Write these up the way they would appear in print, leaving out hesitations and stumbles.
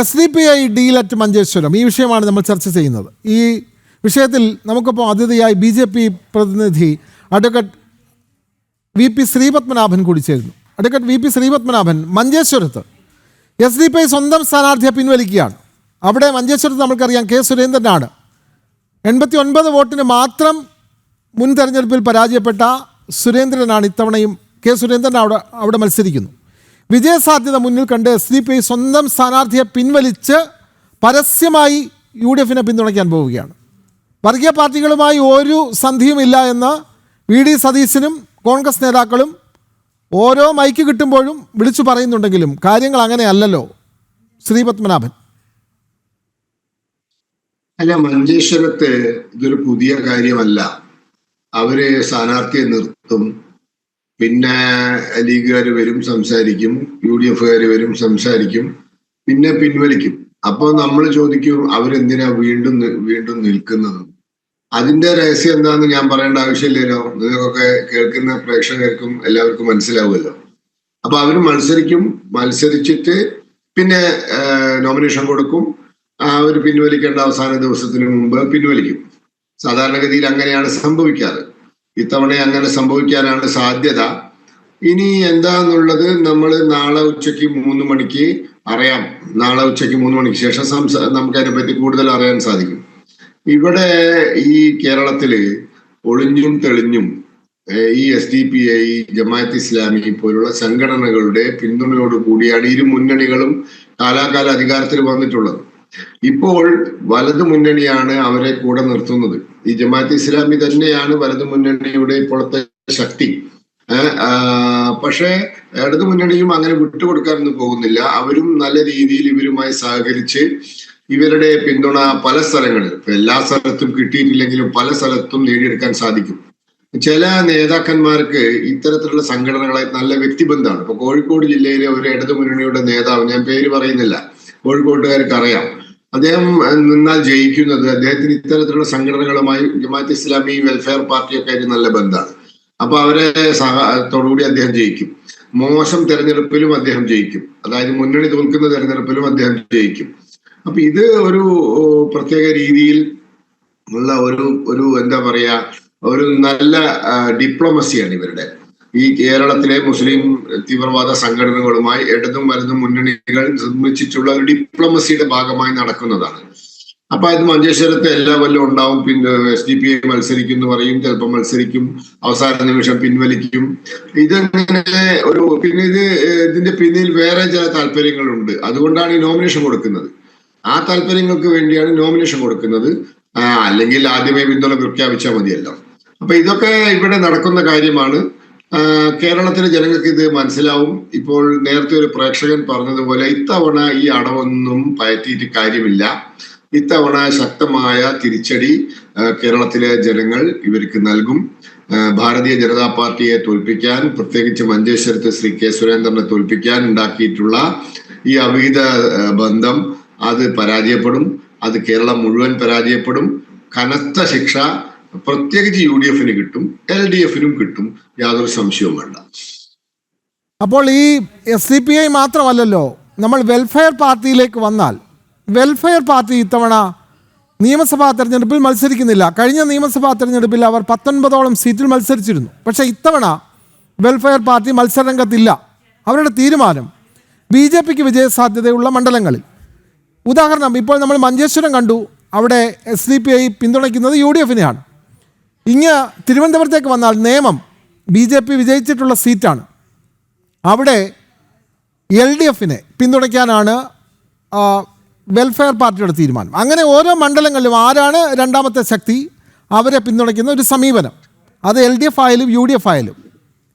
SDPI deal at Manjeshwaram, ഈ വിഷയമാണ് നമ്മൾ ചർച്ച ചെയ്യുന്നത്. ഈ വിഷയത്തിൽ നമുക്കിപ്പോൾ അതിഥിയായി BJP പ്രതിനിധി അഡ്വക്കേറ്റ് VP ശ്രീപത്മനാഭൻ കൂടി ചേരുന്നു. അഡ്വക്കേറ്റ് VP ശ്രീപത്മനാഭൻ, മഞ്ചേശ്വരത്ത് SDPI സ്വന്തം സ്ഥാനാർത്ഥിയെ പിൻവലിക്കുകയാണ്. അവിടെ മഞ്ചേശ്വരത്ത് നമുക്കറിയാം K സുരേന്ദ്രനാണ്. 89 വോട്ടിന് മാത്രം മുൻ തെരഞ്ഞെടുപ്പിൽ പരാജയപ്പെട്ട സുരേന്ദ്രനാണ് ഇത്തവണയും K സുരേന്ദ്രൻ അവിടെ മത്സരിക്കുന്നു. വിജയസാധ്യത മുന്നിൽ കണ്ട് SDPI സ്വന്തം സ്ഥാനാർത്ഥിയെ പിൻവലിച്ച് പരസ്യമായി UDF പിന്തുണയ്ക്കാൻ പോവുകയാണ്. വർഗീയ പാർട്ടികളുമായി ഒരു സന്ധിയുമില്ല എന്ന് VD സതീശനും കോൺഗ്രസ് നേതാക്കളും ഓരോ മൈക്ക് കിട്ടുമ്പോഴും വിളിച്ചു പറയുന്നുണ്ടെങ്കിലും കാര്യങ്ങൾ അങ്ങനെയല്ലല്ലോ ശ്രീപത്മനാഭൻ. അല്ല, മഞ്ചേശ്വരത്ത് ഇതൊരു പുതിയ കാര്യമല്ല. അവര് സ്ഥാനാർത്ഥിയെ നിർത്തും, പിന്നെ ലീഗുകാർ വരും സംസാരിക്കും, UDF വരും സംസാരിക്കും, പിന്നെ പിൻവലിക്കും. അപ്പൊ നമ്മൾ ചോദിക്കും അവരെന്തിനാ വീണ്ടും വീണ്ടും നിൽക്കുന്നത്? അതിന്റെ രഹസ്യം എന്താണെന്ന് ഞാൻ പറയേണ്ട ആവശ്യമില്ലല്ലോ. നിങ്ങൾക്കൊക്കെ കേൾക്കുന്ന പ്രേക്ഷകർക്കും എല്ലാവർക്കും മനസ്സിലാവുമല്ലോ. അപ്പൊ അവര് മത്സരിച്ചിട്ട് പിന്നെ നോമിനേഷൻ കൊടുക്കും. അവർ പിൻവലിക്കേണ്ട അവസാന ദിവസത്തിന് മുമ്പ് പിൻവലിക്കും. സാധാരണഗതിയിൽ അങ്ങനെയാണ് സംഭവിക്കാറ്. ഇത്തവണ അങ്ങനെ സംഭവിക്കാനാണ് സാധ്യത. ഇനി എന്താന്നുള്ളത് നമ്മൾ നാളെ ഉച്ചയ്ക്ക് 3 മണിക്ക് അറിയാം. നാളെ ഉച്ചയ്ക്ക് 3 മണിക്ക് ശേഷം നമുക്ക് അതിനെപ്പറ്റി കൂടുതൽ അറിയാൻ സാധിക്കും. ഇവിടെ ഈ കേരളത്തില് ഒളിഞ്ഞും തെളിഞ്ഞും ഈ SDPI, ജമാഅത്ത് ഇസ്ലാമി പോലുള്ള സംഘടനകളുടെ പിന്തുണയോട് കൂടിയാണ് ഇരു മുന്നണികളും കാലാകാല അധികാരത്തിൽ വന്നിട്ടുള്ളത്. ഇപ്പോൾ വലതു മുന്നണിയാണ് അവരെ കൂടെ നിർത്തുന്നത്. ഈ ജമാഅത്ത് ഇസ്ലാമി തന്നെയാണ് വലതു മുന്നണിയുടെ ഇപ്പോഴത്തെ ശക്തി. പക്ഷേ ഇടതു മുന്നണിയും അങ്ങനെ വിട്ടുകൊടുക്കാനൊന്നും പോകുന്നില്ല. അവരും നല്ല രീതിയിൽ ഇവരുമായി സഹകരിച്ച് ഇവരുടെ പിന്തുണ പല സ്ഥലങ്ങളിൽ, എല്ലാ സ്ഥലത്തും കിട്ടിയിട്ടില്ലെങ്കിലും പല സ്ഥലത്തും നേടിയെടുക്കാൻ സാധിക്കും. ചില നേതാക്കന്മാർക്ക് ഇത്തരത്തിലുള്ള സംഘടനകളെ നല്ല വ്യക്തിബന്ധമാണ്. ഇപ്പൊ കോഴിക്കോട് ജില്ലയിലെ ഒരു ഇടതു മുന്നണിയുടെ നേതാവ്, ഞാൻ പേര് പറയുന്നില്ല, കോഴിക്കോട്ടുകാർക്ക് അറിയാം, അദ്ദേഹം നിന്നാൽ ജയിക്കുന്നത്. അദ്ദേഹത്തിന് ഇത്തരത്തിലുള്ള സംഘടനകളുമായി ജമാഅത്ത് ഇസ്ലാമി, വെൽഫെയർ പാർട്ടിയൊക്കെ ആയിട്ട് നല്ല ബന്ധമാണ്. അപ്പൊ അവരെ സഹായത്തോടുകൂടി അദ്ദേഹം ജയിക്കും. മോശം തെരഞ്ഞെടുപ്പിലും അദ്ദേഹം ജയിക്കും. അതായത് മുന്നണി തോൽക്കുന്ന തെരഞ്ഞെടുപ്പിലും അദ്ദേഹം ജയിക്കും. അപ്പൊ ഇത് ഒരു പ്രത്യേക രീതിയിൽ ഉള്ള ഒരു എന്താ പറയാ, ഒരു നല്ല ഡിപ്ലോമസിയാണ് ഇവരുടെ. ഈ കേരളത്തിലെ മുസ്ലിം തീവ്രവാദ സംഘടനകളുമായി ഇടതും വലതും മുന്നണികൾ നിർമ്മിച്ചിട്ടുള്ള ഒരു ഡിപ്ലോമസിയുടെ ഭാഗമായി നടക്കുന്നതാണ്. അപ്പൊ ഇത് മഞ്ചേശ്വരത്ത് എല്ലാ കൊല്ലം ഉണ്ടാവും. പിന്നെ SDPI മത്സരിക്കും എന്ന് പറയും, ചിലപ്പോൾ മത്സരിക്കും, അവസാന നിമിഷം പിൻവലിക്കും. ഇതങ്ങനെ പിന്നെ ഇതിന്റെ പിന്നിൽ വേറെ ചില താല്പര്യങ്ങളുണ്ട്. അതുകൊണ്ടാണ് ഈ നോമിനേഷൻ കൊടുക്കുന്നത്. ആ താല്പര്യങ്ങൾക്ക് വേണ്ടിയാണ് നോമിനേഷൻ കൊടുക്കുന്നത്. അല്ലെങ്കിൽ ആദ്യമേ പിന്തുണ പ്രഖ്യാപിച്ചാൽ മതിയല്ലോ. അപ്പൊ ഇതൊക്കെ ഇവിടെ നടക്കുന്ന കാര്യമാണ്. കേരളത്തിലെ ജനങ്ങൾക്ക് ഇത് മനസ്സിലാവും. ഇപ്പോൾ നേരത്തെ ഒരു പ്രേക്ഷകൻ പറഞ്ഞതുപോലെ ഇത്തവണ ഈ അടവൊന്നും പയറ്റിയിട്ട് കാര്യമില്ല. ഇത്തവണ ശക്തമായ തിരിച്ചടി കേരളത്തിലെ ജനങ്ങൾ ഇവർക്ക് നൽകും. ഭാരതീയ ജനതാ പാർട്ടിയെ തോൽപ്പിക്കാൻ, പ്രത്യേകിച്ച് മഞ്ചേശ്വരത്ത് ശ്രീ K സുരേന്ദ്രനെ തോൽപ്പിക്കാൻ ഉണ്ടാക്കിയിട്ടുള്ള ഈ അവിഹിത ബന്ധം അത് പരാജയപ്പെടും. അത് കേരളം മുഴുവൻ പരാജയപ്പെടും. കനത്ത ശിക്ഷ പ്രത്യേകിച്ച് UDF കിട്ടും, LDF കിട്ടും, യാതൊരു സംശയവും വേണ്ട. അപ്പോൾ ഈ SDPI മാത്രമല്ലല്ലോ, നമ്മൾ വെൽഫെയർ പാർട്ടിയിലേക്ക് വന്നാൽ, വെൽഫെയർ പാർട്ടി ഇത്തവണ നിയമസഭാ തെരഞ്ഞെടുപ്പിൽ മത്സരിക്കുന്നില്ല. കഴിഞ്ഞ നിയമസഭാ തെരഞ്ഞെടുപ്പിൽ അവർ 19ഓളം സീറ്റിൽ മത്സരിച്ചിരുന്നു. പക്ഷേ ഇത്തവണ വെൽഫെയർ പാർട്ടി മത്സരരംഗത്തില്ല. അവരുടെ തീരുമാനം BJPക്ക് വിജയസാധ്യതയുള്ള മണ്ഡലങ്ങളിൽ. ഉദാഹരണം, ഇപ്പോൾ നമ്മൾ മഞ്ചേശ്വരം കണ്ടു, അവിടെ SDPI പിന്തുണയ്ക്കുന്നത് UDF ഇങ്ങ് തിരുവനന്തപുരത്തേക്ക് വന്നാൽ നേമം BJP വിജയിച്ചിട്ടുള്ള സീറ്റാണ്. അവിടെ LDF പിന്തുണയ്ക്കാനാണ് വെൽഫെയർ പാർട്ടിയുടെ തീരുമാനം. അങ്ങനെ ഓരോ മണ്ഡലങ്ങളിലും ആരാണ് രണ്ടാമത്തെ ശക്തി അവരെ പിന്തുണയ്ക്കുന്ന ഒരു സമീപനം. അത് LDF ആയാലും UDF ആയാലും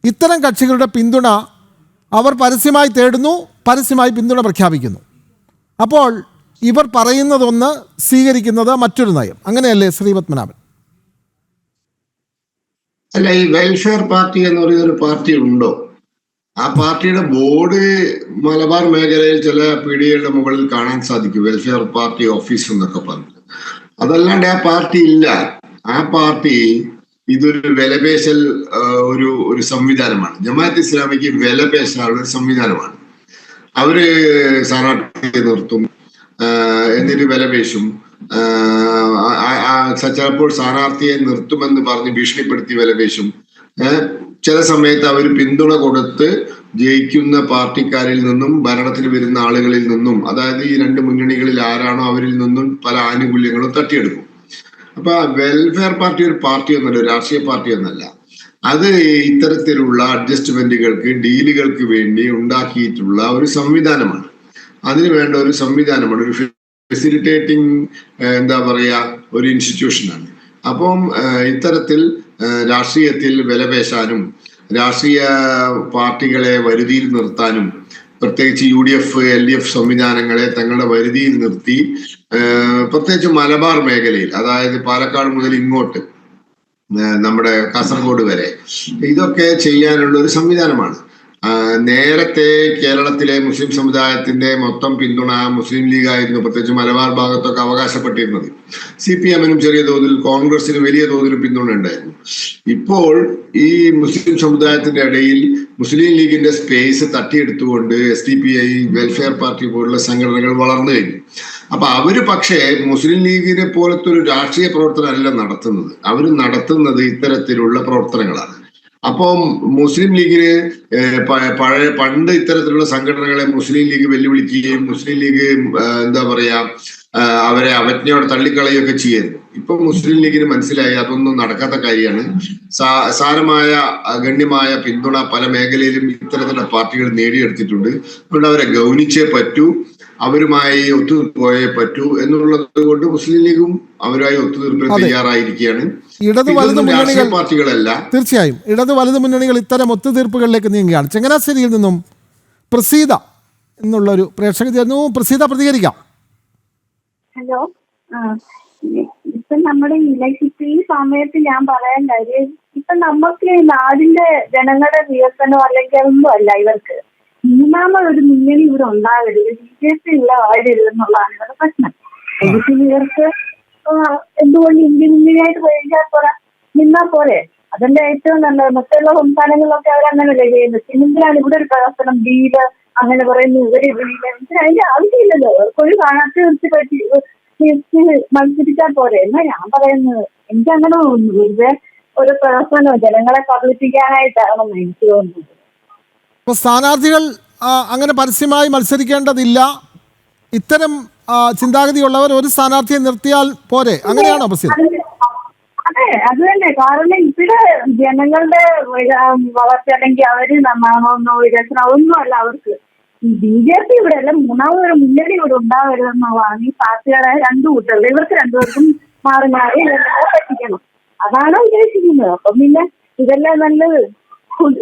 ഇത്തരം കക്ഷികളുടെ പിന്തുണ അവർ പരസ്യമായി തേടുന്നു, പരസ്യമായി പിന്തുണ പ്രഖ്യാപിക്കുന്നു. അപ്പോൾ ഇവർ പറയുന്നതൊന്ന്, സ്വീകരിക്കുന്നത് മറ്റൊരു നയം. അങ്ങനെയല്ലേ ശ്രീപത്മനാഭൻ? അല്ല, ഈ വെൽഫെയർ പാർട്ടി എന്ന് പറയുന്ന ഒരു പാർട്ടി ഉണ്ടോ? ആ പാർട്ടിയുടെ ബോർഡ് മലബാർ മേഖലയിൽ ചില പീടികയുടെ മുകളിൽ കാണാൻ സാധിക്കും. വെൽഫെയർ പാർട്ടി ഓഫീസ് എന്നൊക്കെ പറഞ്ഞു. അതല്ലാണ്ട് ആ പാർട്ടി ഇല്ല. ആ പാർട്ടി ഇതൊരു വിലപേശൽ ഒരു സംവിധാനമാണ്. ജമാഅത്ത് ഇസ്ലാമിക്ക് വിലപേശാനുള്ള ഒരു സംവിധാനമാണ്. അവര് സ്ഥാനാർത്ഥിയെ നിർത്തും, എന്നിട്ട് വിലപേശും. ചിലപ്പോൾ സ്ഥാനാർത്ഥിയെ നിർത്തുമെന്ന് പറഞ്ഞ് ഭീഷണിപ്പെടുത്തി വിലപേശും. ചില സമയത്ത് അവർ പിന്തുണ കൊടുത്ത് ജയിക്കുന്ന പാർട്ടിക്കാരിൽ നിന്നും ഭരണത്തിൽ വരുന്ന ആളുകളിൽ നിന്നും, അതായത് ഈ രണ്ട് മുന്നണികളിൽ ആരാണോ അവരിൽ നിന്നും പല ആനുകൂല്യങ്ങളും തട്ടിയെടുക്കും. അപ്പൊ വെൽഫെയർ പാർട്ടി ഒരു പാർട്ടി ഒന്നല്ല, ഒരു രാഷ്ട്രീയ പാർട്ടി ഒന്നല്ല. അത് ഇത്തരത്തിലുള്ള അഡ്ജസ്റ്റ്മെന്റുകൾക്ക്, ഡീലുകൾക്ക് വേണ്ടി ഉണ്ടാക്കിയിട്ടുള്ള ഒരു സംവിധാനമാണ്. അതിന് വേണ്ട ഒരു സംവിധാനമാണ്, ഒരു ഫെസിലിറ്റേറ്റിംഗ് എന്താ പറയാ ഒരു ഇൻസ്റ്റിറ്റ്യൂഷനാണ്. അപ്പം ഇത്തരത്തിൽ രാഷ്ട്രീയത്തിൽ വിലപേശാനും രാഷ്ട്രീയ പാർട്ടികളെ വരുതിയിൽ നിർത്താനും, പ്രത്യേകിച്ച് UDF LDF സംവിധാനങ്ങളെ തങ്ങളുടെ വരുതിയിൽ നിർത്തി, പ്രത്യേകിച്ച് മലബാർ മേഖലയിൽ, അതായത് പാലക്കാട് മുതൽ ഇങ്ങോട്ട് നമ്മുടെ കാസർഗോഡ് വരെ ഇതൊക്കെ ചെയ്യാനുള്ള ഒരു സംവിധാനമാണ്. നേരത്തെ കേരളത്തിലെ മുസ്ലിം സമുദായത്തിന്റെ മൊത്തം പിന്തുണ മുസ്ലിം ലീഗായിരുന്നു, പ്രത്യേകിച്ച് മലബാർ ഭാഗത്തൊക്കെ അവകാശപ്പെട്ടിരുന്നത്. CPM-നും ചെറിയ തോതിൽ, കോൺഗ്രസിനും വലിയ തോതിൽ പിന്തുണ ഉണ്ടായിരുന്നു. ഇപ്പോൾ ഈ മുസ്ലിം സമുദായത്തിന്റെ ഇടയിൽ മുസ്ലിം ലീഗിന്റെ സ്പേസ് തട്ടിയെടുത്തുകൊണ്ട് SDPI, വെൽഫെയർ പാർട്ടി പോലുള്ള സംഘടനകൾ വളർന്നു കഴിഞ്ഞു. അപ്പൊ അവര് പക്ഷേ മുസ്ലിം ലീഗിനെ പോലത്തെ ഒരു രാഷ്ട്രീയ പ്രവർത്തനമല്ല നടത്തുന്നത്, അവർ നടത്തുന്നത് ഇത്തരത്തിലുള്ള പ്രവർത്തനങ്ങളാണ്. അപ്പം മുസ്ലിം ലീഗിന് പണ്ട് ഇത്തരത്തിലുള്ള സംഘടനകളെ മുസ്ലിം ലീഗ് വെല്ലുവിളിക്കുകയും മുസ്ലിം ലീഗ് എന്താ പറയാ അവരെ അവജ്ഞയോടെ തള്ളിക്കളയുകയൊക്കെ ചെയ്യായിരുന്നു. ഇപ്പൊ മുസ്ലിം ലീഗിന് മനസ്സിലായി അതൊന്നും നടക്കാത്ത കാര്യമാണ്. സാരമായ ഗണ്യമായ പിന്തുണ പല മേഖലയിലും ഇത്തരത്തിലുള്ള പാർട്ടികൾ നേടിയെടുത്തിട്ടുണ്ട്. അതുകൊണ്ട് അവരെ ഗൗനിച്ചേ പറ്റൂ, അവരുമായി ഒത്തുപോയേ പറ്റൂ എന്നുള്ളത് കൊണ്ട് മുസ്ലിം ലീഗും അവരുമായി ഒത്തുതീർപ്പിന് തയ്യാറായിരിക്കുകയാണ്. ഇടത് വലത് മുന്നണികൾ പാർട്ടികളല്ല, തീർച്ചയായും ഇടത് വലത് മുന്നണികൾ ഇത്തരം ഒത്തുതീർപ്പുകളിലേക്ക് നീങ്ങുകയാണ്. ചങ്ങനാശ്ശേരിയിൽ നിന്നും പ്രസീത എന്നുള്ളൊരു പ്രേക്ഷക ചേർന്നു. പ്രസീത, പ്രതികരിക്കാം. ഹലോ, ഇപ്പൊ നമ്മുടെ ഈ സമയത്ത് ഞാൻ പറയാൻ കാര്യം, ഇപ്പൊ നമുക്ക് നാടിന്റെ ജനങ്ങളുടെ വികസനം അല്ലെങ്കിൽ ഒന്നും അല്ല ഇവർക്ക്. മൂന്നാമതൊരു മുന്നണി ഇവിടെ ഉണ്ടാകരുത്, BJP ഇവിടെ വാഴരുതെന്നുള്ളതാണ് ഇവരുടെ പ്രശ്നം. എനിക്ക് ഇവർക്ക് എന്തുകൊണ്ട് ഇന്ത്യ മുന്നണിയായിട്ട് നിന്നാ പോരെ, അതല്ലേ ഏറ്റവും നല്ലത്. മറ്റുള്ള സംസ്ഥാനങ്ങളിലൊക്കെ അവരങ്ങനല്ലേ ചെയ്യുന്നത്. പിന്നെന്തിനാണ് ഇവിടെ ഒരു പ്രവർത്തനം, ഡീല് അങ്ങനെ പറയുന്നു, ഇവര് ഡീല്, അതിന്റെ ആവശ്യമില്ലല്ലോ. അവർക്കൊരു സ്ഥാനാർത്ഥി മത്സരിച്ചാൽ പോരെ എന്നാ ഞാൻ പറയുന്നത്. എനിക്കങ്ങനെ തോന്നുന്നു, വെറുതെ ഒരു പ്രവർത്തനം ജനങ്ങളെ കബളിപ്പിക്കാനായിട്ടാണെന്ന് എനിക്ക് തോന്നുന്നത്. അപ്പോൾ സ്ഥാനാർത്ഥികൾ അങ്ങനെ പരസ്യമായി മത്സരിക്കേണ്ടതില്ല, ഇത്തരം ചിന്താഗതിയുള്ളവർ ഒരു സ്ഥാനാർത്ഥിയെ നിർത്തിയാൽ പോരെ, അങ്ങനെയാണോ പ്രസീത? അതെ, അത് തന്നെ. കാരണം ഇവിടെ ജനങ്ങളുടെ വളർച്ച അല്ലെങ്കിൽ അവര് നന്നാണോന്നോ വികസനം അതൊന്നും അല്ല അവർക്ക്. ഈ BJP ഇവിടെ അല്ല, മൂന്നാമതൊരു മുന്നണി ഇവിടെ ഉണ്ടാവരുതെന്നുള്ളതാണ് ഈ പാർട്ടികളെ രണ്ടു കൂട്ടരുത്. ഇവർക്ക് രണ്ടുപേർക്കും മാറി മാറി പറ്റിക്കണം, അതാണ് ഉദ്ദേശിക്കുന്നത്. അപ്പം പിന്നെ ഇതെല്ലാം നല്ലത്.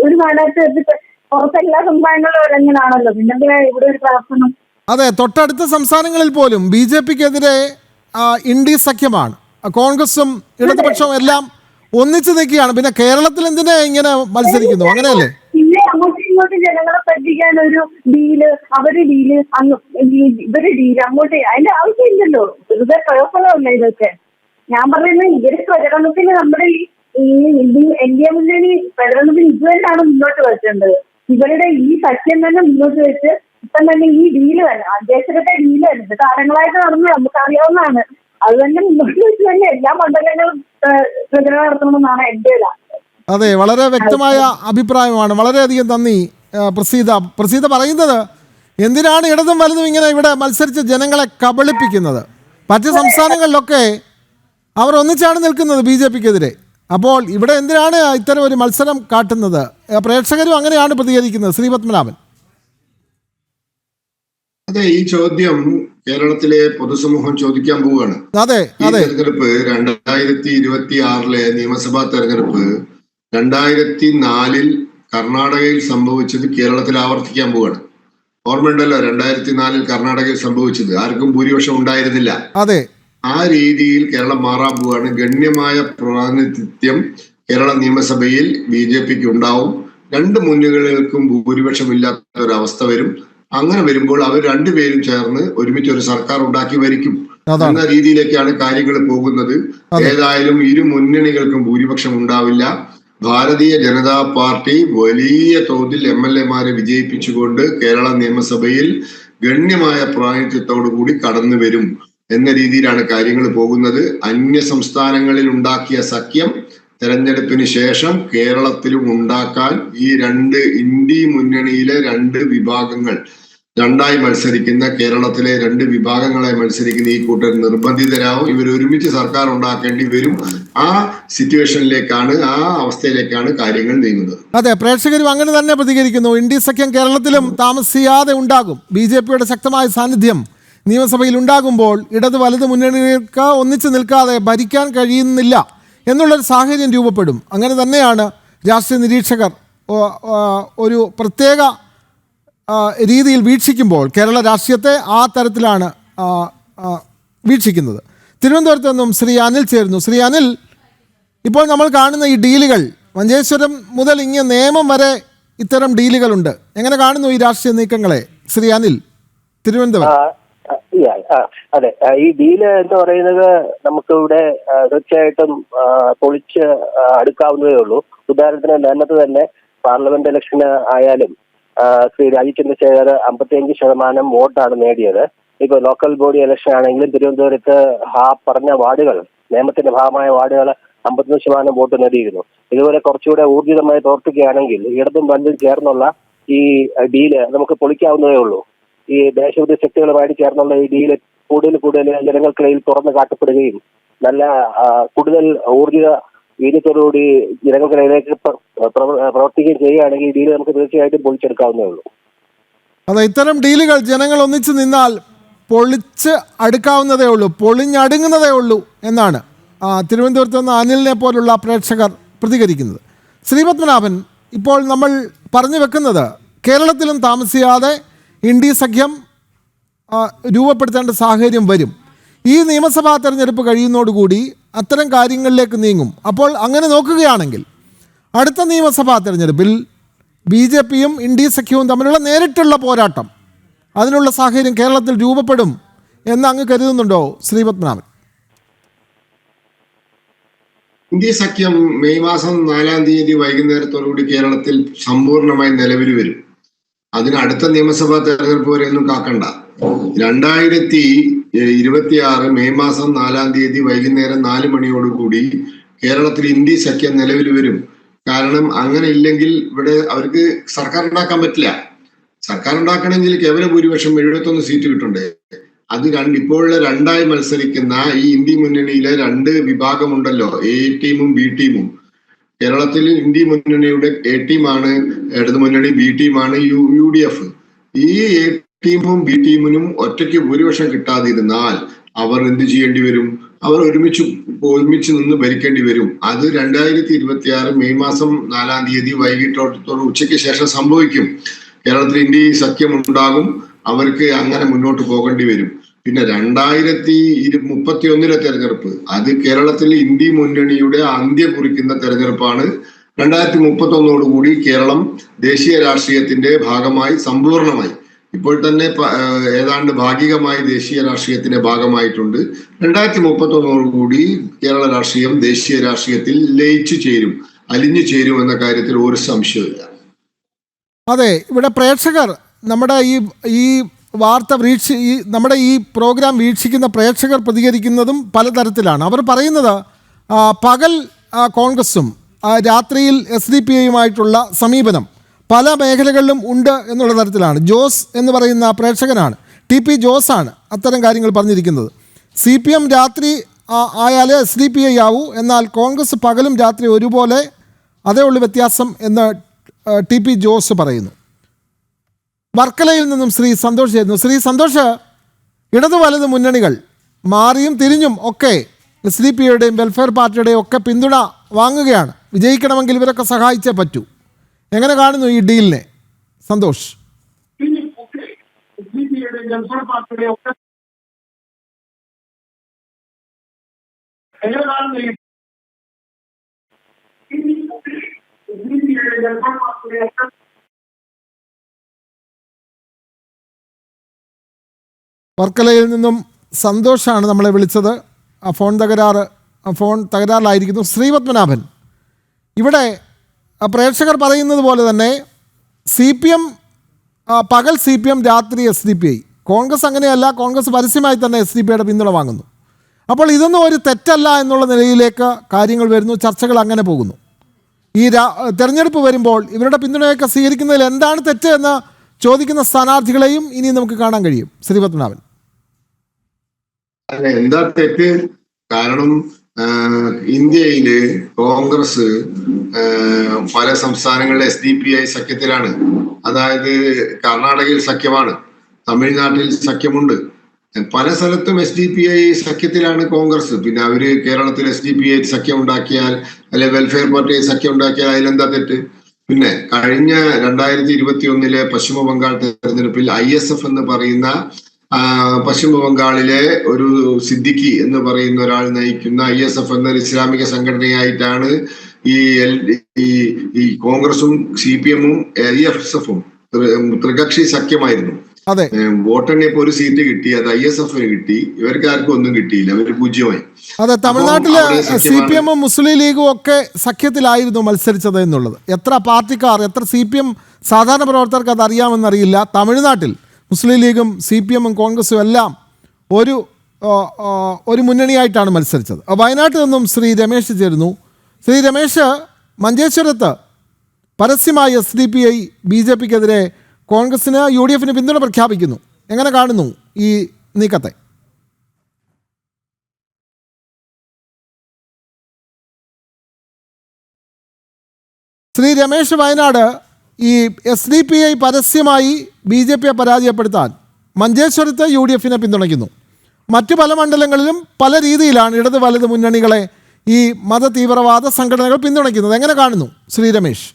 ഒരു നാടകത്ത് പുറത്തെല്ലാ സംസ്ഥാനങ്ങളും ഒരെങ്ങനാണല്ലോ, പിന്നെ ഇവിടെ ഒരു പ്രവർത്തനം. അതെ, തൊട്ടടുത്ത സംസ്ഥാനങ്ങളിൽ പോലും BJP-ക്കെതിരെ ഇന്ത്യ സഖ്യമാണ്, കോൺഗ്രസും ഇടതുപക്ഷവും എല്ലാം ഒന്നിച്ചു നിൽക്കുകയാണ്. പിന്നെ കേരളത്തിൽ എന്തിനാ ഇങ്ങനെ മത്സരിക്കുന്നു, അങ്ങനെയല്ലേ? പിന്നെ അങ്ങോട്ടും ഇങ്ങോട്ടും ജനങ്ങളെ പറ്റിക്കാൻ ഒരു ഡീല്, അവര് ഡീല്, ഇവര് ഡീല്, അങ്ങോട്ട് അതിന്റെ ആവശ്യമില്ലല്ലോ. വെറുതെ പ്രവർത്തനമല്ല ഇതൊക്കെ. ഞാൻ പറയുന്നത് ഇവര് പ്രചരണത്തിന് നമ്മുടെ ഈ NDA മുന്നണി പ്രചരണത്തിന് ഇതുതന്നെയാണ് മുന്നോട്ട് വെക്കേണ്ടത്. ഇവരുടെ ഈ സഖ്യം തന്നെ മുന്നോട്ട് വെച്ച് ഇപ്പം തന്നെ ഈ ഡീല് തന്നെ അധ്യക്ഷരുടെ ഡീല് തന്നെ കാലങ്ങളായിട്ട് നടന്ന് നമുക്ക് അറിയാവുന്നതാണ്. അത് തന്നെ മുന്നോട്ട് വെച്ച് തന്നെ എല്ലാ മണ്ഡലങ്ങളും പ്രചരണം നടത്തണമെന്നാണ് എൻ്റെ അതെ, വളരെ വ്യക്തമായ അഭിപ്രായമാണ്. വളരെയധികം നന്ദി പ്രസീത. പ്രസീത പറയുന്നത്, എന്തിനാണ് ഇടതും വലതും ഇങ്ങനെ ഇവിടെ മത്സരിച്ച് ജനങ്ങളെ കബളിപ്പിക്കുന്നത്? മറ്റ് സംസ്ഥാനങ്ങളിലൊക്കെ അവർ ഒന്നിച്ചാണ് നിൽക്കുന്നത് BJP-ക്കെതിരെ. അപ്പോൾ ഇവിടെ എന്തിനാണ് ഇത്തരം ഒരു മത്സരം കാട്ടുന്നത്? പ്രേക്ഷകരും അങ്ങനെയാണ് പ്രതികരിക്കുന്നത്. ശ്രീപത്മനാഭൻ. അതെ, ഈ ചോദ്യം കേരളത്തിലെ പൊതുസമൂഹം ചോദിക്കാൻ പോവുകയാണ്. അതെ, ഈ തെരഞ്ഞെടുപ്പ് 2026 നിയമസഭാ തെരഞ്ഞെടുപ്പ് 2004 കർണാടകയിൽ സംഭവിച്ചത് കേരളത്തിൽ ആവർത്തിക്കാൻ പോവുകയാണ്. ഓർമ്മയുണ്ടല്ലോ 2004 കർണാടകയിൽ സംഭവിച്ചത്, ആർക്കും ഭൂരിപക്ഷം ഉണ്ടായിരുന്നില്ല. അതെ, ആ രീതിയിൽ കേരളം മാറാൻ പോവുകയാണ്. ഗണ്യമായ പ്രാതിനിധ്യം കേരള നിയമസഭയിൽ BJP-ക്ക് ഉണ്ടാവും. രണ്ട് മുന്നണികൾക്കും ഭൂരിപക്ഷമില്ലാത്ത ഒരവസ്ഥ വരും. അങ്ങനെ വരുമ്പോൾ അവർ രണ്ടുപേരും ചേർന്ന് ഒരുമിച്ച് ഒരു സർക്കാർ ഉണ്ടാക്കി ഭരിക്കും എന്ന രീതിയിലേക്കാണ് കാര്യങ്ങൾ പോകുന്നത്. ഏതായാലും ഇരു മുന്നണികൾക്കും ഭൂരിപക്ഷം ഉണ്ടാവില്ല. ഭാരതീയ ജനതാ പാർട്ടി വലിയ തോതിൽ MLA-മാരെ വിജയിപ്പിച്ചുകൊണ്ട് കേരള നിയമസഭയിൽ ഗണ്യമായ പ്രാതിനിധ്യത്തോടു കൂടി കടന്നു വരും എന്ന രീതിയിലാണ് കാര്യങ്ങൾ പോകുന്നത്. അന്യ സംസ്ഥാനങ്ങളിൽ ഉണ്ടാക്കിയ സഖ്യം തെരഞ്ഞെടുപ്പിന് ശേഷം കേരളത്തിലും ഉണ്ടാക്കാൻ ഈ ഇന്ത്യ മുന്നണിയിലെ രണ്ട് വിഭാഗങ്ങൾ രണ്ടായി മത്സരിക്കുന്ന കേരളത്തിലെ രണ്ട് വിഭാഗങ്ങളെ മത്സരിക്കുന്ന ഈ കൂട്ടർ നിർബന്ധിതരാവും. ഇവർ ഒരുമിച്ച് സർക്കാർ ഉണ്ടാക്കേണ്ടി വരും. ആ സിറ്റുവേഷനിലേക്കാണ്, ആ അവസ്ഥയിലേക്കാണ് കാര്യങ്ങൾ നീങ്ങുന്നത്. അതെ, പ്രേക്ഷകരും അങ്ങനെ തന്നെ പ്രതികരിക്കുന്നു. ഇന്ത്യ സഖ്യം കേരളത്തിലും താമസിയാതെ ഉണ്ടാകും. BJPയുടെ ശക്തമായ സാന്നിധ്യം നിയമസഭയിൽ ഉണ്ടാകുമ്പോൾ ഇടത് വലത് മുന്നണികൾക്ക് ഒന്നിച്ചു നിൽക്കാതെ ഭരിക്കാൻ കഴിയുന്നില്ല എന്നുള്ളൊരു സാഹചര്യം രൂപപ്പെടും. അങ്ങനെ തന്നെയാണ് രാഷ്ട്രീയ നിരീക്ഷകർ ഒരു പ്രത്യേക രീതിയിൽ വീക്ഷിക്കുമ്പോൾ കേരള രാഷ്ട്രീയത്തെ ആ തരത്തിലാണ് വീക്ഷിക്കുന്നത്. തിരുവനന്തപുരത്ത് നിന്നും ശ്രീ അനിൽ ചേരുന്നു. ശ്രീ അനിൽ, ഇപ്പോൾ നമ്മൾ കാണുന്ന ഈ ഡീലുകൾ, മഞ്ചേശ്വരം മുതൽ ഇങ്ങനെ നിയമം വരെ ഇത്തരം ഡീലുകളുണ്ട്. എങ്ങനെ കാണുന്നു ഈ രാഷ്ട്രീയ നീക്കങ്ങളെ ശ്രീ അനിൽ, തിരുവനന്തപുരം? അതെ, ഈ ഡീല് എന്ന് പറയുന്നത് നമുക്കിവിടെ തീർച്ചയായിട്ടും പൊളിച്ച് അടുക്കാവുന്നതേ ഉള്ളൂ. ഉദാഹരണത്തിന് നേരത്തെ തന്നെ പാർലമെന്റ് ഇലക്ഷന് ആയാലും ശ്രീ രാജീവ് ചന്ദ്രശേഖർ 55% വോട്ടാണ് നേടിയത്. ഇപ്പൊ ലോക്കൽ ബോഡി ഇലക്ഷൻ ആണെങ്കിലും തിരുവനന്തപുരത്ത് പറഞ്ഞ വാർഡുകൾ, നിയമത്തിന്റെ ഭാഗമായ വാർഡുകൾ 51% വോട്ട് നേടിയിരുന്നു. ഇതുപോലെ കുറച്ചുകൂടെ ഊർജിതമായി പ്രവർത്തിക്കുകയാണെങ്കിൽ ഇടതും വലതും ചേർന്നുള്ള ഈ ഡീല് നമുക്ക് പൊളിക്കാവുന്നതേ ഉള്ളൂ. ഈ ദേശവിരുദ്ധ ശക്തികളുമായിട്ട് ചേർന്നുള്ള ഈ ഡീല് കൂടുതൽ ജനങ്ങൾക്കിടയിൽ തുറന്നു കാട്ടപ്പെടുകയും നല്ല കൂടുതൽ ഊർജിത വീര്യത്തോടുകൂടി ജനങ്ങൾക്കിടയിലേക്ക് പ്രവർത്തിക്കുകയും ചെയ്യുകയാണെങ്കിൽ ഈ ഡീല് നമുക്ക് തീർച്ചയായിട്ടും പൊളിച്ചെടുക്കാവുന്നേ ഉള്ളൂ. അതെ, ഇത്തരം ഡീലുകൾ ജനങ്ങൾ ഒന്നിച്ചു നിന്നാൽ പൊളിച്ച് അടുക്കാവുന്നതേ ഉള്ളൂ, പൊളിഞ്ഞടുങ്ങുന്നതേ ഉള്ളൂ എന്നാണ് തിരുവനന്തപുരത്ത് നിന്ന് അനിലിനെ പോലുള്ള പ്രേക്ഷകർ പ്രതികരിക്കുന്നത്. ശ്രീപത്മനാഭൻ, ഇപ്പോൾ നമ്മൾ പറഞ്ഞു വെക്കുന്നത് കേരളത്തിലും താമസിയാതെ ഇന്ത്യ സഖ്യം രൂപപ്പെടുത്തേണ്ട സാഹചര്യം വരും. ഈ നിയമസഭാ തെരഞ്ഞെടുപ്പ് കഴിയുന്നതോടുകൂടി അത്തരം കാര്യങ്ങളിലേക്ക് നീങ്ങും. അപ്പോൾ അങ്ങനെ നോക്കുകയാണെങ്കിൽ അടുത്ത നിയമസഭാ തെരഞ്ഞെടുപ്പിൽ BJPയും ഇന്ത്യ സഖ്യവും തമ്മിലുള്ള നേരിട്ടുള്ള പോരാട്ടം, അതിനുള്ള സാഹചര്യം കേരളത്തിൽ രൂപപ്പെടും എന്ന് അങ്ങ് കരുതുന്നുണ്ടോ ശ്രീപത്മനാഭൻ? ഇന്ത്യ സഖ്യം മെയ് മാസം 4-ാം തീയതി വൈകുന്നേരത്തോടുകൂടി കേരളത്തിൽ സമ്പൂർണ്ണമായി നിലവിൽ വരും. അതിന് അടുത്ത നിയമസഭാ തെരഞ്ഞെടുപ്പ് വരെ ഒന്നും കാക്കണ്ട. 2026 മെയ് മാസം 4-ാം തീയതി വൈകുന്നേരം 4 മണിയോടുകൂടി കേരളത്തിൽ ഇന്ത്യ സഖ്യം നിലവിൽ വരും. കാരണം അങ്ങനെ ഇല്ലെങ്കിൽ ഇവിടെ അവർക്ക് സർക്കാർ ഉണ്ടാക്കാൻ പറ്റില്ല. സർക്കാർ ഉണ്ടാക്കണമെങ്കിൽ കേവല ഭൂരിപക്ഷം 71 സീറ്റ് കിട്ടണ്ടേ. അത് ഇപ്പോഴുള്ള രണ്ടായി മത്സരിക്കുന്ന ഈ ഇന്ത്യ മുന്നണിയിലെ രണ്ട് വിഭാഗമുണ്ടല്ലോ, A ടീമും B ടീമും. കേരളത്തിൽ ഇന്ത്യ മുന്നണിയുടെ A ടീമാണ് ഇടതു മുന്നണി, B ടീമാണ് UDF. ഈ A ടീമും B ടീമിനും ഒറ്റയ്ക്ക് ഭൂരിപക്ഷം കിട്ടാതിരുന്നാൽ അവർ എന്ത് ചെയ്യേണ്ടി വരും? അവർ ഒരുമിച്ച് നിന്ന് ഭരിക്കേണ്ടി വരും. അത് 2026 മെയ് മാസം 4-ാം തീയതി വൈകിട്ടോടെ ഉച്ചയ്ക്ക് ശേഷം സംഭവിക്കും. കേരളത്തിൽ ഇന്ത്യ സഖ്യം ഉണ്ടാകും. അവർക്ക് അങ്ങനെ മുന്നോട്ട് പോകേണ്ടി വരും. പിന്നെ 2031 തെരഞ്ഞെടുപ്പ്, അത് കേരളത്തിൽ ഇന്ത്യ മുന്നണിയുടെ അന്ത്യം കുറിക്കുന്ന തെരഞ്ഞെടുപ്പാണ്. 2031 കേരളം ദേശീയ രാഷ്ട്രീയത്തിന്റെ ഭാഗമായി സമ്പൂർണമായി, ഇപ്പോൾ തന്നെ ഏതാണ്ട് ഭാഗികമായി ദേശീയ രാഷ്ട്രീയത്തിന്റെ ഭാഗമായിട്ടുണ്ട്. 2031 കേരള രാഷ്ട്രീയം ദേശീയ രാഷ്ട്രീയത്തിൽ ലയിച്ചു ചേരും, അലിഞ്ഞു ചേരും എന്ന കാര്യത്തിൽ ഒരു സംശയമില്ല. അതെ, ഇവിടെ പ്രേക്ഷകർ നമ്മുടെ ഈ വാർത്ത നമ്മുടെ ഈ പ്രോഗ്രാം വീക്ഷിക്കുന്ന പ്രേക്ഷകർ പ്രതികരിക്കുന്നതും പലതരത്തിലാണ്. അവർ പറയുന്നത് പകൽ കോൺഗ്രസും രാത്രിയിൽ SDPIയുമായിട്ടുള്ള സമീപനം പല മേഖലകളിലും ഉണ്ട് എന്നുള്ള തരത്തിലാണ്. ജോസ് എന്ന് പറയുന്ന പ്രേക്ഷകനാണ്, TP ജോസാണ് അത്തരം കാര്യങ്ങൾ പറഞ്ഞിരിക്കുന്നത്. CPM രാത്രി ആയാലേ SDPI ആവൂ, എന്നാൽ കോൺഗ്രസ് പകലും രാത്രി ഒരുപോലെ, അതേ ഉള്ളൂ വ്യത്യാസം എന്ന് TP ജോസ് പറയുന്നു. വർക്കലയിൽ നിന്നും ശ്രീ സന്തോഷ് ചെയ്യുന്നു. ശ്രീ സന്തോഷ്, ഇടതു വലത് മുന്നണികൾ മാറിയും തിരിഞ്ഞും ഒക്കെ SDPIയുടെയും വെൽഫെയർ പാർട്ടിയുടെയും ഒക്കെ പിന്തുണ വാങ്ങുകയാണ്. വിജയിക്കണമെങ്കിൽ ഇവരൊക്കെ സഹായിച്ചേ പറ്റൂ. എങ്ങനെ കാണുന്നു ഈ ഡീലിനെ സന്തോഷ്? വർക്കലയിൽ നിന്നും സന്തോഷാണ് നമ്മളെ വിളിച്ചത്. ഫോൺ തകരാറിലായിരിക്കുന്നു. ശ്രീപത്മനാഭൻ, ഇവിടെ പ്രേക്ഷകർ പറയുന്നത് പോലെ തന്നെ CPM പകൽ CPM, രാത്രി SDPI. കോൺഗ്രസ് അങ്ങനെയല്ല, കോൺഗ്രസ് പരസ്യമായി തന്നെ SDPIയുടെ പിന്തുണ വാങ്ങുന്നു. അപ്പോൾ ഇതൊന്നും ഒരു തെറ്റല്ല എന്നുള്ള നിലയിലേക്ക് കാര്യങ്ങൾ വരുന്നു, ചർച്ചകൾ അങ്ങനെ പോകുന്നു. ഈ തെരഞ്ഞെടുപ്പ് വരുമ്പോൾ ഇവരുടെ പിന്തുണയൊക്കെ സ്വീകരിക്കുന്നതിൽ എന്താണ് തെറ്റ് എന്ന് ചോദിക്കുന്ന സ്ഥാനാർത്ഥികളെയും ഇനി നമുക്ക് കാണാൻ കഴിയും. ശ്രീ പത്മനാഭൻ, അല്ല, എന്താ തെറ്റ്? കാരണം ഇന്ത്യയില് കോൺഗ്രസ് പല സംസ്ഥാനങ്ങളിലെ SDPI സഖ്യത്തിലാണ്. അതായത് കർണാടകയിൽ സഖ്യമാണ്, തമിഴ്നാട്ടിൽ സഖ്യമുണ്ട്, പല സ്ഥലത്തും SDPI സഖ്യത്തിലാണ് കോൺഗ്രസ്. പിന്നെ അവര് കേരളത്തിൽ SDPI സഖ്യം ഉണ്ടാക്കിയാൽ, അല്ലെ വെൽഫെയർ പാർട്ടി സഖ്യം ഉണ്ടാക്കിയാൽ അതിലെന്താ തെറ്റ്? പിന്നെ കഴിഞ്ഞ 2021 പശ്ചിമ ബംഗാൾ തെരഞ്ഞെടുപ്പിൽ ISF എന്ന് പറയുന്ന പശ്ചിമ ബംഗാളിലെ ഒരു സിദ്ദിഖി എന്ന് പറയുന്ന ഒരാൾ നയിക്കുന്ന ISF എന്ന ഇസ്ലാമിക സംഘടനയായിട്ടാണ് ഈ കോൺഗ്രസും CPM-ഉം ISF-ഉം ത്രികക്ഷി സഖ്യമായിരുന്നു. വോട്ടെണ്ണിയപ്പോ ഒരു സീറ്റ് കിട്ടി, അത് ISF-ന് കിട്ടി, ഇവർക്ക് ആർക്കും ഒന്നും കിട്ടിയില്ല, അവര് പൂജ്യമായി. അതെ, തമിഴ്നാട്ടിലെ CPM-ഉം മുസ്ലിം ലീഗും ഒക്കെ സഖ്യത്തിലായിരുന്നു മത്സരിച്ചത് എന്നുള്ളത്. എത്ര പാർട്ടിക്കാർ, എത്ര CPM സാധാരണ പ്രവർത്തകർക്ക് അത് അറിയാമെന്നറിയില്ല. തമിഴ്നാട്ടിൽ മുസ്ലിം ലീഗും CPM-ഉം കോൺഗ്രസും എല്ലാം ഒരു മുന്നണിയായിട്ടാണ് മത്സരിച്ചത്. വയനാട്ടിൽ നിന്നും ശ്രീ രമേശ് ചേരുന്നു. ശ്രീ രമേശ്, മഞ്ചേശ്വരത്ത് പരസ്യമായി SDPI BJP-ക്കെതിരെ കോൺഗ്രസിന് UDF-ന് പിന്തുണ പ്രഖ്യാപിക്കുന്നു. എങ്ങനെ കാണുന്നു ഈ നീക്കത്തെ? ശ്രീ രമേശ്, വയനാട് ഈ SDPI പരസ്യമായി BJP-യെ പരാജയപ്പെടുത്താൻ മഞ്ചേശ്വരത്ത് UDF-നെ പിന്തുണയ്ക്കുന്നു. മറ്റു പല മണ്ഡലങ്ങളിലും പല രീതിയിലാണ് ഇടത് വലത് മുന്നണികളെ ഈ മത തീവ്രവാദ സംഘടനകൾ പിന്തുണയ്ക്കുന്നത്. എങ്ങനെ കാണുന്നു ശ്രീ രമേശ്?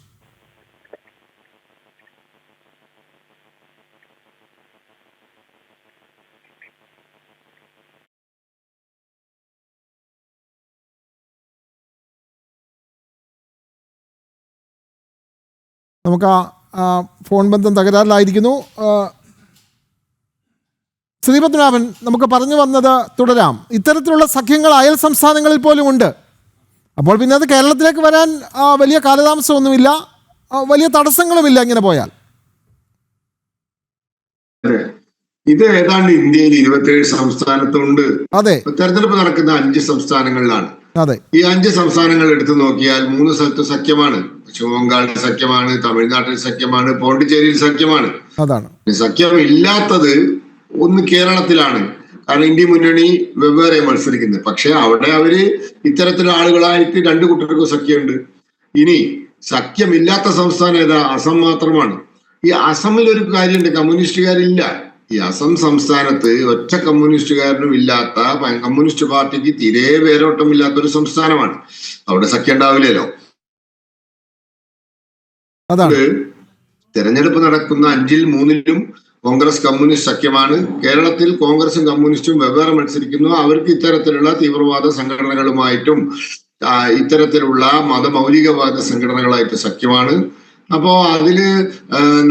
നമുക്ക് ആ ഫോൺ ബന്ധം തകരാറിലായിരിക്കുന്നു. ശ്രീ പത്മനാഭൻ, നമുക്ക് പറഞ്ഞു വന്നത് തുടരാം. ഇത്തരത്തിലുള്ള സഖ്യങ്ങൾ അയൽ സംസ്ഥാനങ്ങളിൽ പോലും ഉണ്ട്. അപ്പോൾ പിന്നെ അത് കേരളത്തിലേക്ക് വരാൻ വലിയ കാലതാമസമൊന്നുമില്ല, വലിയ തടസ്സങ്ങളുമില്ല ഇങ്ങനെ പോയാൽ. ഇത് ഏതാണ്ട് ഇന്ത്യയിൽ 27 സംസ്ഥാനത്തുണ്ട്. അതെ, തെരഞ്ഞെടുപ്പ് നടക്കുന്ന 5 സംസ്ഥാനങ്ങളിലാണ്. അതെ, ഈ 5 സംസ്ഥാനങ്ങൾ എടുത്തു നോക്കിയാൽ 3 സ്ഥലത്ത് സഖ്യമാണ്. പശ്ചിമ ബംഗാളിൽ സഖ്യമാണ്, തമിഴ്നാട്ടിൽ സഖ്യമാണ്, പോണ്ടിച്ചേരിയിൽ സഖ്യമാണ്. അതാണ് സഖ്യം ഇല്ലാത്തത് ഒന്ന് കേരളത്തിലാണ്. കാരണം ഇന്ത്യ മുന്നണി വെവ്വേറെ മത്സരിക്കുന്നത്. പക്ഷെ അവിടെ അവര് ഇത്തരത്തിലുള്ള ആളുകളായിട്ട് 2 കൂട്ടർക്കും സഖ്യമുണ്ട്. ഇനി സഖ്യമില്ലാത്ത സംസ്ഥാനം ഏതാ? അസം മാത്രമാണ്. ഈ അസമിൽ ഒരു കാര്യമുണ്ട്, കമ്മ്യൂണിസ്റ്റുകാരില്ല. ഈ അസം സംസ്ഥാനത്ത് ഒറ്റ കമ്മ്യൂണിസ്റ്റുകാരനും ഇല്ലാത്ത, കമ്മ്യൂണിസ്റ്റ് പാർട്ടിക്ക് തീരെ വേരോട്ടമില്ലാത്ത ഒരു സംസ്ഥാനമാണ്. അവിടെ സഖ്യം ഉണ്ടാവില്ലല്ലോ. തെരഞ്ഞെടുപ്പ് നടക്കുന്ന 5-ൽ 3-ലും കോൺഗ്രസ് കമ്മ്യൂണിസ്റ്റ് സഖ്യമാണ്. കേരളത്തിൽ കോൺഗ്രസും കമ്മ്യൂണിസ്റ്റും വെവ്വേറെ മത്സരിക്കുന്നു. അവർക്ക് ഇത്തരത്തിലുള്ള തീവ്രവാദ സംഘടനകളുമായിട്ടും ഇത്തരത്തിലുള്ള മതമൗലികവാദ സംഘടനകളായിട്ട് സഖ്യമാണ്. അപ്പോ അതില്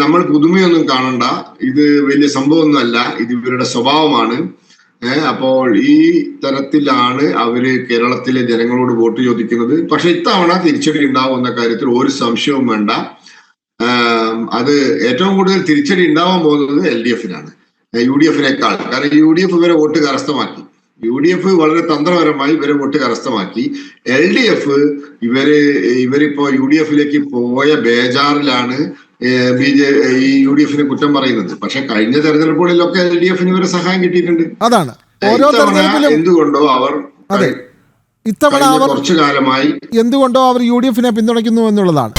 നമ്മൾ പുതുമയൊന്നും കാണണ്ട. ഇത് വലിയ സംഭവമൊന്നുമല്ല, ഇത് ഇവരുടെ സ്വഭാവമാണ്. അപ്പോൾ ഈ തരത്തിലാണ് അവര് കേരളത്തിലെ ജനങ്ങളോട് വോട്ട് ചോദിക്കുന്നത്. പക്ഷെ ഇത്തവണ തിരിച്ചടി ഉണ്ടാവുന്ന കാര്യത്തിൽ ഒരു സംശയവും വേണ്ട. അത് ഏറ്റവും കൂടുതൽ തിരിച്ചടി ഉണ്ടാവാൻ പോകുന്നത് LDF-നാണ്, UDF-നേക്കാൾ. കാരണം UDF ഇവരെ വോട്ട് കരസ്ഥമാക്കി. UDF വളരെ തന്ത്രപരമായി ഇവരെ വോട്ട് കരസ്ഥമാക്കി. LDF ഇവരിപ്പോ UDF-ലേക്ക് പോയ ബേജാറിലാണ് ഈ UDF-നെ കുറ്റം പറയുന്നത്. പക്ഷെ കഴിഞ്ഞ തെരഞ്ഞെടുപ്പുകളിലൊക്കെ LDF-ന് ഇവരെ സഹായം കിട്ടിയിട്ടുണ്ട്. അതാണ് എന്തുകൊണ്ടോ അവർ ഇത്തവണ കുറച്ചു കാലമായി എന്തുകൊണ്ടോ അവർ UDF-നെ പിന്തുണയ്ക്കുന്നു എന്നുള്ളതാണ്.